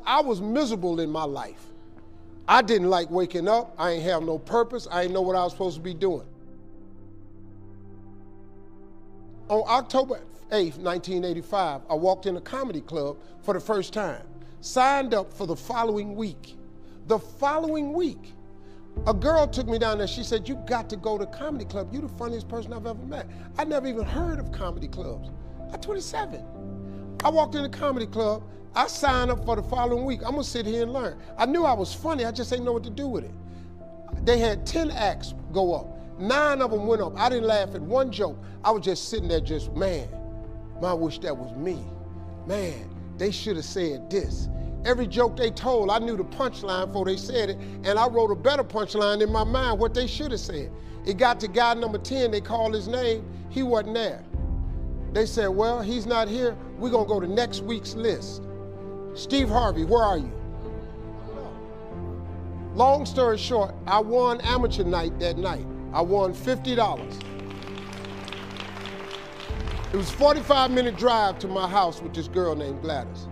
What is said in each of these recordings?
I was miserable in my life. I didn't like waking up. I ain't have no purpose. I didn't know what I was supposed to be doing. On October 8th, 1985, I walked in a comedy club for the first time, signed up for the following week. The following week, a girl took me down there. She said, "You got to go to comedy club. You're the funniest person I've ever met." I never even heard of comedy clubs. I'm 27. I walked in the comedy club. I signed up for the following week. I'm gonna sit here and learn. I knew I was funny. I just didn't know what to do with it. They had 10 acts go up. 9 of them went up. I didn't laugh at one joke. I was just sitting there just, man, I wish that was me. Man, they should have said this. Every joke they told, I knew the punchline before they said it, and I wrote a better punchline in my mind, what they should have said. It got to guy number 10, they called his name, he wasn't there. They said, well, he's not here, we're gonna go to next week's list. Steve Harvey, where are you? Long story short, I won amateur night that night. I won $50. It was a 45-minute drive to my house with this girl named Gladys.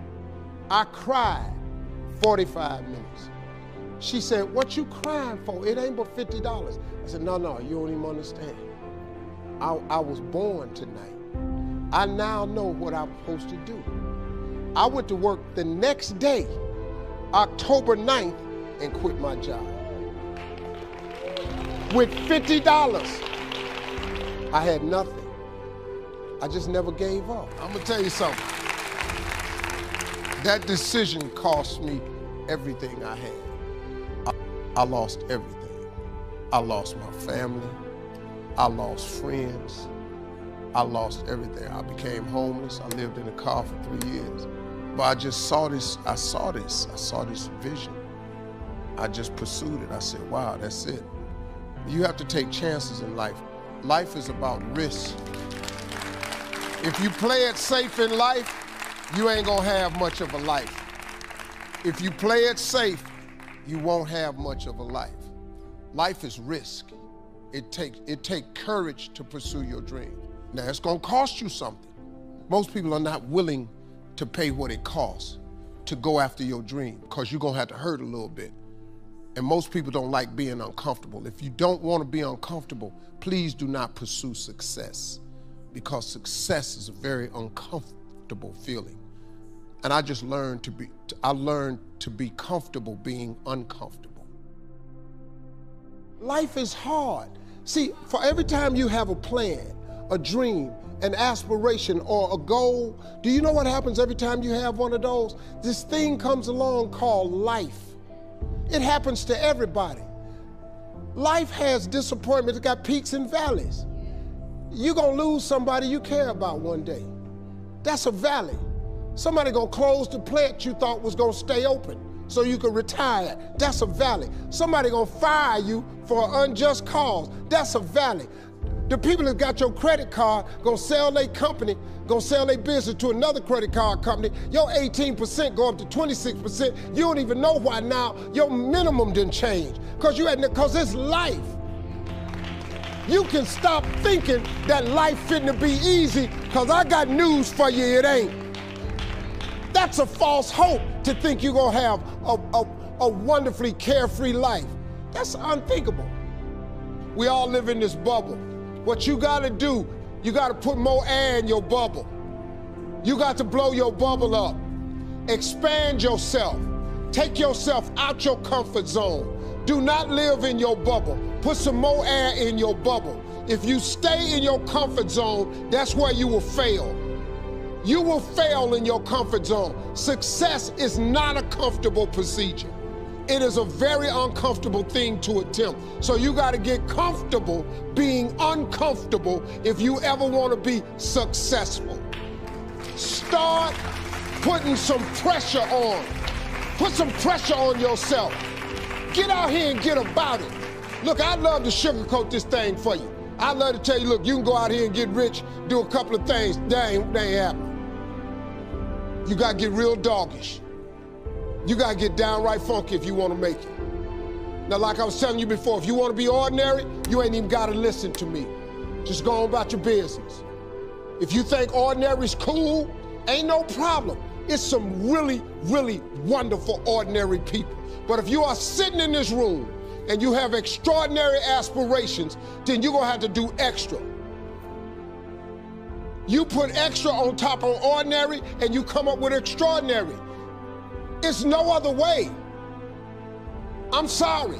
I cried 45 minutes. She said, "What you crying for? It ain't but $50. I said, no, you don't even understand. I was born tonight. I now know what I'm supposed to do. I went to work the next day, October 9th, and quit my job. With $50, I had nothing. I just never gave up. I'm gonna tell you something. That decision cost me everything I had. I lost everything. I lost my family. I lost friends. I lost everything. I became homeless. I lived in a car for 3 years. But I just saw this, I saw this vision. I just pursued it. I said, wow, that's it. You have to take chances in life. Life is about risk. If you play it safe in life, you ain't gonna have much of a life. If you play it safe, you won't have much of a life. Life is risk. It takes courage to pursue your dream. Now, it's gonna cost you something. Most people are not willing to pay what it costs to go after your dream, because you're gonna have to hurt a little bit. And most people don't like being uncomfortable. If you don't wanna be uncomfortable, please do not pursue success, because success is a very uncomfortable feeling. And I just learned to be comfortable being uncomfortable. Life is hard. See, for every time you have a plan, a dream, an aspiration, or a goal, do you know what happens every time you have one of those? This thing comes along called life. It happens to everybody. Life has disappointments, it's got peaks and valleys. You're gonna lose somebody you care about one day. That's a valley. Somebody gonna close the plant you thought was gonna stay open so you could retire. That's a valley. Somebody gonna fire you for an unjust cause. That's a valley. The people that got your credit card gonna sell their company, gonna sell their business to another credit card company. Your 18% go up to 26%. You don't even know why now your minimum didn't change. Cause it's life. You can stop thinking that life fitting to be easy, cause I got news for you, it ain't. That's a false hope to think you're gonna have a wonderfully carefree life. That's unthinkable. We all live in this bubble. What you gotta do, you gotta put more air in your bubble. You got to blow your bubble up. Expand yourself. Take yourself out your comfort zone. Do not live in your bubble. Put some more air in your bubble. If you stay in your comfort zone, that's where you will fail. You will fail in your comfort zone. Success is not a comfortable procedure. It is a very uncomfortable thing to attempt. So you gotta get comfortable being uncomfortable if you ever wanna be successful. Start putting some pressure on. Put some pressure on yourself. Get out here and get about it. Look, I'd love to sugarcoat this thing for you. I'd love to tell you, look, you can go out here and get rich, do a couple of things. That ain't happening. You gotta get real doggish. You gotta get downright funky if you wanna make it. Now, like I was telling you before, if you wanna be ordinary, you ain't even gotta listen to me. Just go on about your business. If you think ordinary is cool, ain't no problem. It's some really, really wonderful, ordinary people. But if you are sitting in this room and you have extraordinary aspirations, then you're gonna have to do extra. You put extra on top of ordinary and you come up with extraordinary. It's no other way. I'm sorry,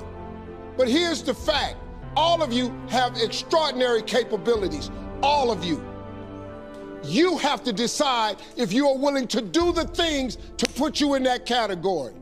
but here's the fact. All of you have extraordinary capabilities, all of you. You have to decide if you are willing to do the things to put you in that category.